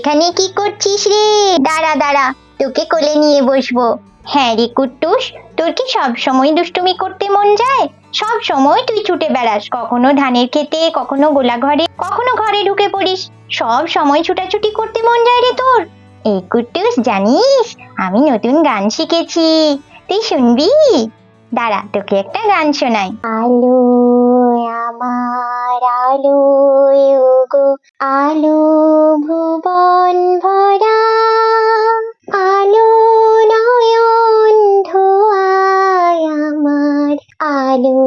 এখানে কি করছিস রে? দাঁড়া দাঁড়া, তোকে কোলে নিয়ে বসবো। হ্যাঁ রে কুট্টুস, তোর কি সব সময় দুষ্টুমি করতে মন যায়? সব সময় তুই ছুটে বেড়াস, কখনো ধানের খেতে, কখনো গোলা ঘরে, কখনো ঘরে ঢুকে পড়িস। সব সময় ছুটাছুটি করতে মন যায় রে তোর? এই কুট্টুস, জানিস আমি নতুন গান শিখেছি, তুই শুনবি? দাঁড়া, তোকে একটা গান শোনাই। আলো আমার আলো গো, আলো ভুবন ভরা, আলো নয়ন ধোয়ায় আমার, আলো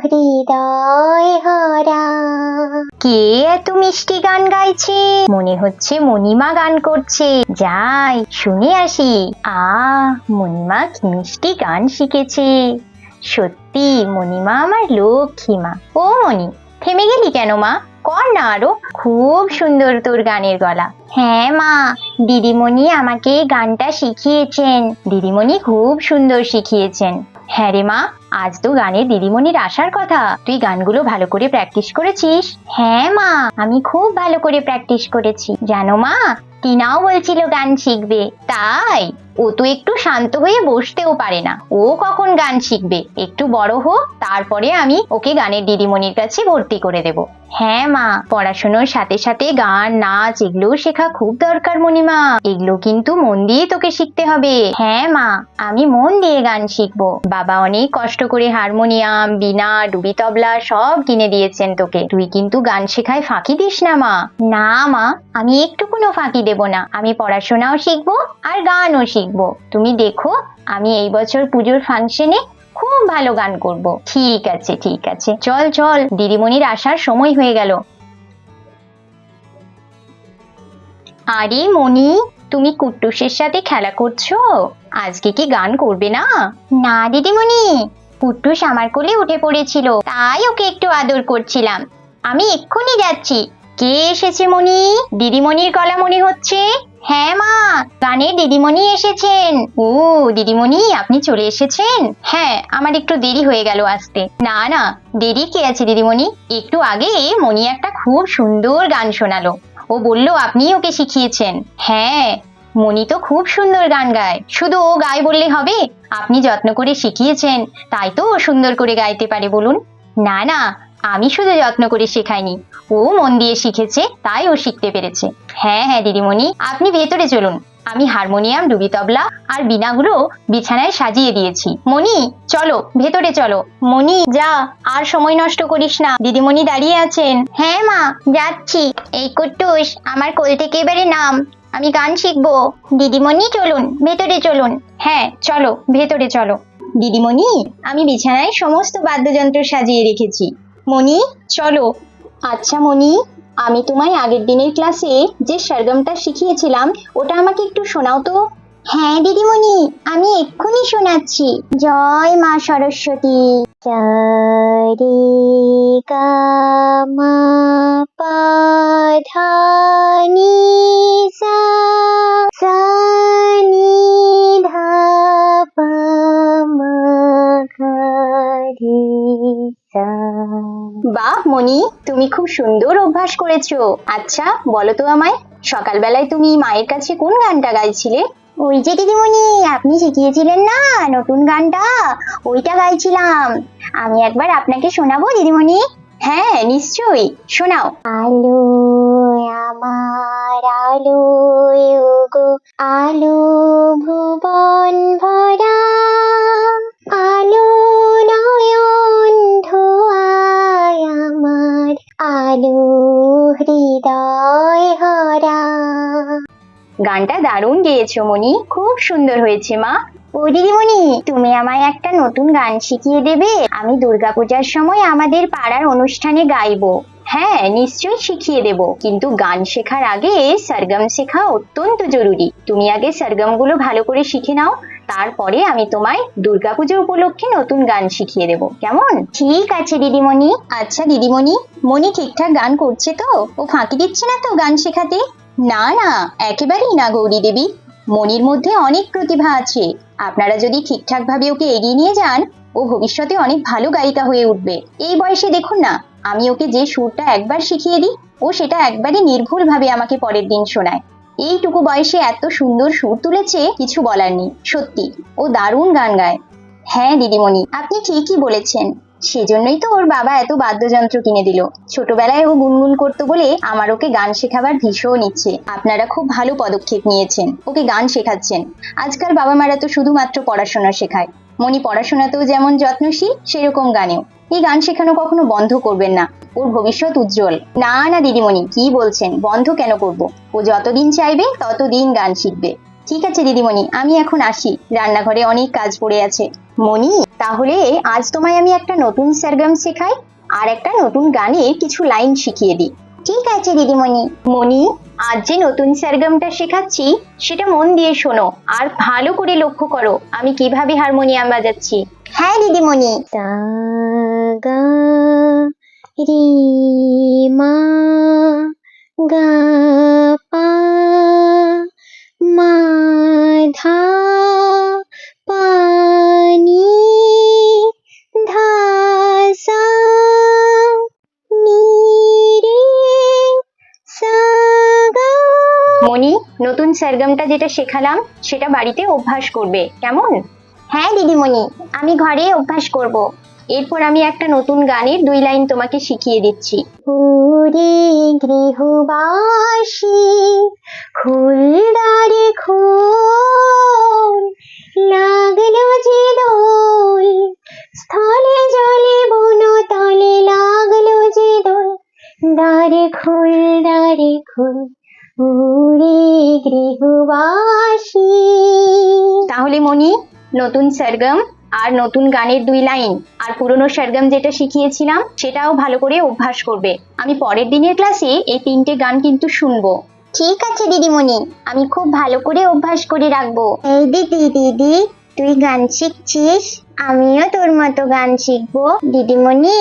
হৃদয় হরা। কে এত মিষ্টি গান গাইছে? মনে হচ্ছে মণিমা গান করছে। যাই শুনে আসি। মণিমা কি মিষ্টি গান শিখেছে। সত্যি মণিমা আমার লক্ষ্মী মা। ও মণি, থেমে গেলি কেন মা? কর না আরো, খুব সুন্দর তোর গানের গলা। হ্যাঁ মা, দিদিমণি আমাকে গানটা শিখিয়েছেন। দিদিমণি খুব সুন্দর শিখিয়েছেন। হ্যাঁ রে মা, আজ তো গানের দিদিমণির আসার কথা। তুই গানগুলো ভালো করে প্র্যাকটিস করেছিস? হ্যাঁ মা, আমি খুব ভালো করে প্র্যাকটিস করেছি। জানো মা, টিনাও বলছিল গান শিখবে। তাই? ও তো একটু শান্ত হয়ে বসতেও পারে না। ও কখন গান শিখবে? একটু বড় হোক, তারপরে আমি ওকে গানের দিদিমণির কাছে ভর্তি করে দেব। হ্যাঁ মা, পড়াশোনার সাথে সাথে গান, নাচ এগুলোও শেখা খুব দরকার মণিমা। এগুলো কিন্তু মন দিয়ে তোকে শিখতে হবে। হ্যাঁ মা, আমি মন দিয়ে গান শিখবো। বাবা অনেক কষ্ট করে হারমোনিয়াম, বীণা, ডুবি তবলা সব কিনে দিয়েছেন তোকে। তুই কিন্তু গান শেখায় ফাঁকি দিস না মা। না মা, আমি একটুকুনো ফাঁকি দেব না। আমি পড়াশোনাও শিখবো আর গানও শিখবো। তুমি দেখো, আমি এই বছর পুজোর ফাংশনে খুব ভালো গান করব। ঠিক আছে ঠিক আছে, চল চল, দিদিমণির আসার সময় হয়ে গেল। আরে মণি, তুমি কুট্টুসের সাথে খেলা করছো? আজকে কি গান করবে না? না দিদিমণি, কুট্টুস আমার কোলে উঠে পড়েছিল, তাই ওকে একটু আদর করছিলাম। আমি এক্ষুনি যাচ্ছি। কে এসেছে মণি? দিদিমণির গলা মনে হচ্ছে। হ্যাঁ মা, গানের দিদিমণি এসেছেন। ও দিদিমণি, আপনি চলে এসেছেন? হ্যাঁ, আমার একটু দেরি হয়ে গেল আসতে। না না, দেরি কি আছে দিদিমণি, একটু আগে মণি একটা খুব সুন্দর গান শোনালো। ও বলল আপনি ওকে শিখিয়েছেন। হ্যাঁ, মণি তো খুব সুন্দর গান গায়। শুধু ও গায় বললে হবে? আপনি যত্ন করে শিখিয়েছেন, তাই তো ও সুন্দর করে গাইতে পারে বলুন। না না, আমি শুধু যত্ন করে শেখাইনি, ও মন দিয়ে শিখেছে, তাই ও শিখতে পেরেছে। হ্যাঁ হ্যাঁ দিদিমণি, আপনি ভেতরে চলুন। আমি হারমোনিয়াম, ডুবি তবলা আর বীণাগুলো বিছানায় সাজিয়ে দিয়েছি। মণি চলো, ভেতরে চলো। মণি যা, আর সময় নষ্ট করিস না, দিদিমণি দাঁড়িয়ে আছেন। হ্যাঁ মা, যাচ্ছি। এই কুট্টুস, আমার কোল থেকে এবারে নাম, আমি গান শিখবো। দিদিমণি চলুন, ভেতরে চলুন। হ্যাঁ চলো, ভেতরে চলো। দিদিমণি, আমি বিছানায় সমস্ত বাদ্যযন্ত্র সাজিয়ে রেখেছি। মণি চলো। আচ্ছা মণি, আমি তোমায় আগের দিনের ক্লাসে যে সরগমটা শিখিয়েছিলাম, ওটা আমাকে একটু শোনাও তো। হ্যাঁ দিদিমণি, আমি এক্ষুনি শোনাচ্ছি। জয় মা সরস্বতী। রে গা মা পা ধা নি সা, সা নি ধা পা মা গা রে সা। বাহ মণি, তুমি খুব সুন্দর অভ্যাস করেছো। আচ্ছা বলো তো আমায়, সকালবেলায় তুমি মায়ের কাছে কোন গানটা গাইছিলে? ওই যে দিদিমণি, আপনি শিখিয়েছিলেন না নতুন গানটা, ওইটা গাইছিলাম। আমি একবার আপনাকে শোনাবো দিদিমণি? হ্যাঁ নিশ্চয়ই, শোনাও। আলো আমার আলো গো, আলো ভুবন ভরা, আলো নয়ন ধোয়ায় আমার, আলো হৃদয় হরা। গানটা দারুণ গেয়েছো মণি, খুব সুন্দর হয়েছে মা। ও দিদিমণি, তুমি আমায় একটা নতুন গান শিখিয়ে দেবে? আমি দুর্গাপূজার সময় আমাদের পাড়ার অনুষ্ঠানে গাইবো। হ্যাঁ নিশ্চয়ই শিখিয়ে দেব, কিন্তু গান শেখার আগে সরগম শেখা অত্যন্ত জরুরি। তুমি আগে সরগম গুলো ভালো করে শিখে নাও, তারপরে আমি তোমায় দুর্গাপূজা উপলক্ষে নতুন গান শিখিয়ে দেব, কেমন? ঠিক আছে দিদিমণি। আচ্ছা দিদিমণি, মণি ঠিকঠাক গান করছে তো? ও ফাঁকি দিচ্ছে না তো গান শেখাতে? না না, একেবারেই না গৌরী দেবী, মণির মধ্যে অনেক প্রতিভা আছে। আপনারা যদি ঠিকঠাক ভাবে ওকে এগিয়ে নিয়ে যান, ও ভবিষ্যতে অনেক ভালো গায়িকা হয়ে উঠবে। এই বয়সে দেখুন না, আমি ওকে যে সুরটা একবার শিখিয়ে দিই, ও সেটা একবারে নির্ভুল ভাবে আমাকে পরের দিন শোনায়। এইটুকু বয়সে এত সুন্দর সুর তুলেছে, কিছু বলার নেই। সত্যি ও দারুণ গান গায়। হ্যাঁ দিদিমণি, আপনি ঠিকই বলেছেন। সেজন্যই তো ওর বাবা এত বাদ্যযন্ত্র কিনে দিল। ছোটবেলায় ও গুনগুন করতো বলে আমার ওকে গান শেখাবার ভীষণ ইচ্ছে। আপনারা খুব ভালো পদক্ষেপ নিয়েছেন, ওকে গান শেখাচ্ছেন। আজকাল বাবা মারা তো শুধুমাত্র পড়াশোনা শেখায়, মনি পড়াশোনাতেও যেমন যত্নশীল সেরকম গানেও। এই গান শেখানো কখনো বন্ধ করবেন না, ওর ভবিষ্যৎ উজ্জ্বল। না না দিদিমণি, কি বলছেন, বন্ধ কেন করব? ও যতদিন চাইবে ততদিন গান শিখবে। ঠিক আছে দিদিমণি, আমি এখন আসি, রান্নাঘরে অনেক কাজ পড়ে আছে। মনি, তাহলে আজ তোমায় আমি একটা নতুন সরগম শেখাই আর একটা নতুন গানের কিছু লাইন শিখিয়ে দিই। ঠিক আছে দিদিমণি। মনি, আজ যে নতুন সরগমটা শেখাচ্ছি সেটা মন দিয়ে শোনো আর ভালো করে লক্ষ্য করো আমি কিভাবে হারমোনিয়াম বাজাচ্ছি। হ্যাঁ দিদিমণি। সা গা রি মা গা পা মা ধা পা নি ধা সা নি রে সা গা। মনি, নতুন সরগমটা যেটা শেখালাম সেটা বাড়িতে অভ্যাস করবে, কেমন? হ্যাঁ দিদিমণি, আমি ঘরে অভ্যাস করব। এরপর আমি একটা নতুন গানের 2 লাইন তোমাকে শিখিয়ে দিচ্ছি। ওরে গৃহবাসী খুলদারে খোল, লাগলো যে দোল, স্থলে জলে বন তলে লাগলো যে দোল, দ্বারে খোল দ্বারে খোল, ওরে গৃহবাসী। তাহলে মনি, নতুন সরগম আর নতুন গানের 2 লাইন আর পুরনো সরগম যেটা শিখিয়েছিলাম সেটাও ভালো করে অভ্যাস করবে। আমি পরের দিনের ক্লাসে এই 3টে গান কিন্তু শুনবো। ঠিক আছে দিদিমণি, আমি খুব ভালো করে অভ্যাস করে রাখবো। এই দিদি, তুই গান শিখছিস, আমিও তোর মতো গান শিখবো। দিদিমণি,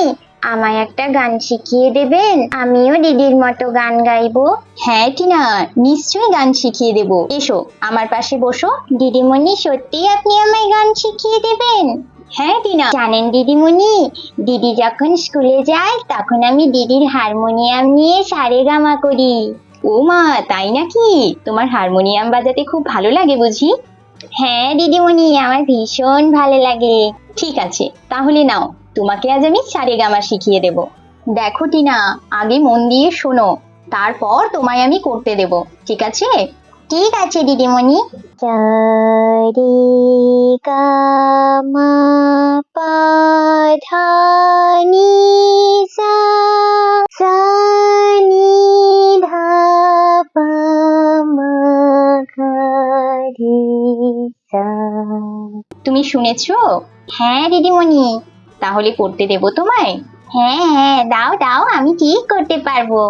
আমায় একটা গান শিখিয়ে দেবেন, আমিও দিদির মতো গান গাইবো। হ্যাঁ টিনা, নিশ্চয়ই গান শিখিয়ে দেব। এসো আমার পাশে বসো। দিদিমণি, সত্যি আপনি আমায় গান শিখিয়ে দেবেন? হ্যাঁ টিনা। জানেন দিদিমণি, দিদি যখন স্কুলে যায় তখন আমি দিদির হারমোনিয়াম নিয়ে সারেগামা করি। ও মা, তাই নাকি? তোমার হারমোনিয়াম বাজাতে খুব ভালো লাগে বুঝি? হ্যাঁ দিদিমণি, আমার ভীষণ ভালো লাগে। ঠিক আছে, তাহলে নাও, তোমাকে আজ আমি সারেগামা শিখিয়ে দেব। দেখো টিনা, আগে মন দিয়ে শোনো, তারপর তোমায় আমি করতে দেব, ঠিক আছে? ঠিক আছে দিদিমণি। সারে গা মা পা ধা নি সা, সা নি ধা পা মা গা রে সা। তুমি শুনেছো? হ্যাঁ দিদিমণি। তাহলে করতে দেব তোমায়? হ্যাঁ হ্যাঁ, দাও দাও, আমি ঠিক করতে পারবো।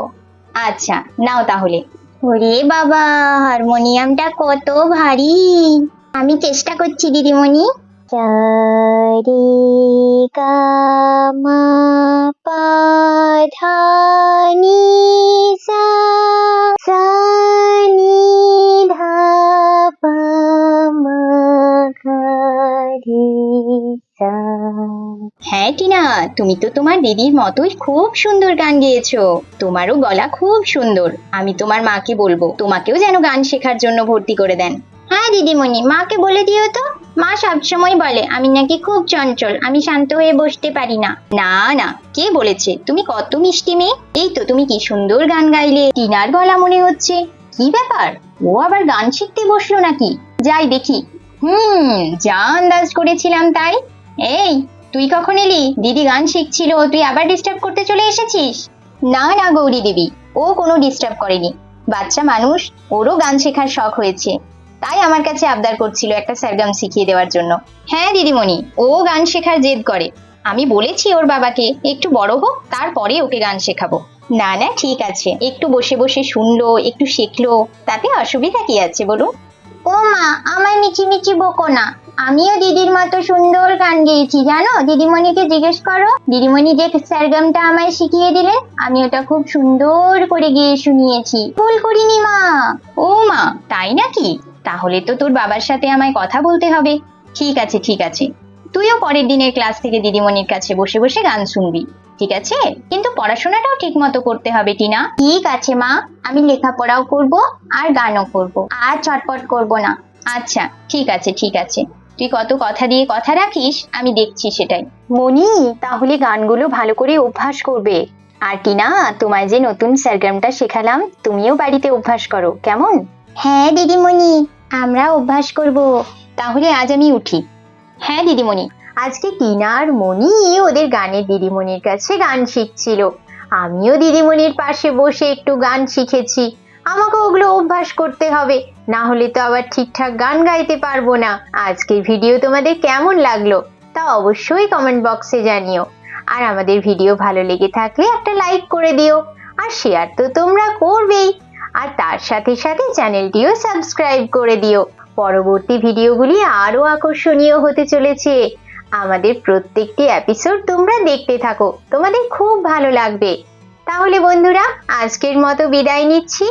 আচ্ছা, নাও তাহলে। ওরে বাবা, হারমোনিয়ামটা কত ভারী। আমি চেষ্টা করছি দিদিমণি। সা রে গা মা পা ধা নি সা, সা নি ধা পা মা গা রে সা। হ্যাঁ টিনা, তুমি তো তোমার দিদির মতোই খুব সুন্দর গান গেয়েছো। তোমারও গলা খুব সুন্দর। আমি তোমার মাকে বলবো তোমাকেও যেন গান শেখার জন্য ভর্তি করে দেন। হ্যাঁ দিদিমণি, মাকে বলে দিও তো। মা সবসময় বলে আমি নাকি খুব চঞ্চল, আমি শান্ত হয়ে বসতে পারি না। না না, কে বলেছে? তুমি কত মিষ্টি মেয়ে। এই তো তুমি কি সুন্দর গান গাইলে, টিনার গলা মনে হচ্ছে। কি ব্যাপার, ও আবার গান শিখতে বসলো নাকি? যাই দেখি। যা আন্দাজ করেছিলাম তাই। এই, তুই কখন এলি? দিদি গান শিখছিল, তুই আবার ডিস্টার্ব করতে চলে এসেছিস? না না গৌরী দেবী, ও কোনো ডিস্টার্ব করেনি। বাচ্চা মানুষ, ওরও গান শেখার শখ হয়েছে, তাই আমার কাছে আবদার করছিল একটা সরগম শিখিয়ে দেওয়ার জন্য। হ্যাঁ দিদিমণি, ও গান শেখার জেদ করে। আমি বলেছি ওর বাবাকে একটু বড় হোক, তারপরে ওকে গান শেখাবো। না না, ঠিক আছে, একটু বসে বসে শুনলো, একটু শিখলো, তাতে অসুবিধা কি আছে বলুন? ও মা, আমায় মিছিমিছি বকো না। আমিও দিদির মতো সুন্দর গান গেয়েছি জানো। দিদিমণিকে জিজ্ঞেস করো। দিদিমণি যে সরগমটা আমায় শিখিয়ে দিলেন, আমি ওটা খুব সুন্দর করে গেয়ে শুনিয়েছি। ভুল করিনি মা। ও মা, তাই নাকি? তাহলে তো তোর বাবার সাথে আমায় কথা বলতে হবে। ঠিক আছে ঠিক আছে, তুইও পরের দিনের ক্লাস থেকে দিদিমণির কাছে বসে বসে গান শুনবি। ঠিক আছে, কিন্তু পড়াশোনাটাও ঠিক মতো করতে হবে টিনা। ঠিক আছে মা, আমি লেখাপড়াও করব আর গানও করব, আর চটপট করব না। আচ্ছা ঠিক আছে ঠিক আছে, তুই কত কথা দিয়ে কথা রাখিস, আমি দেখছি সেটাই। মনি, তাহলে গানগুলো ভালো করে অভ্যাস করবে। আর টিনা, তোমায় যে নতুন সরগমটা শেখালাম, তুমিও বাড়িতে অভ্যাস করো, কেমন? হ্যাঁ দিদিমণি, আমরা অভ্যাস করব। তাহলে আজ আমি উঠি। হ্যাঁ দিদিমণি। আজকে টিনা আর মনি ওদের গানের দিদিমণির কাছে গান শিখছিল। আমিও দিদিমণির পাশে বসে একটু গান শিখেছি। আমাকে ওগুলো অভ্যাস করতে হবে, না হলে তো আবার ঠিকঠাক গান গাইতে পারবো না। আজকের ভিডিও তোমাদের কেমন লাগলো তা অবশ্যই কমেন্ট বক্সে জানিও। আর আমাদের ভিডিও ভালো লেগে থাকলে একটা লাইক করে দিও, আর শেয়ার তো তোমরা করবেই। আর তার সাথে সাথে চ্যানেলটিও সাবস্ক্রাইব করে দিও। পরবর্তী ভিডিওগুলি আরো আকর্ষণীয় হতে চলেছে। আমাদের প্রত্যেকটি এপিসোড তোমরা দেখতে থাকো, তোমাদের খুব ভালো লাগবে। তাহলে বন্ধুরা, আজকের মতো বিদায় নিচ্ছি।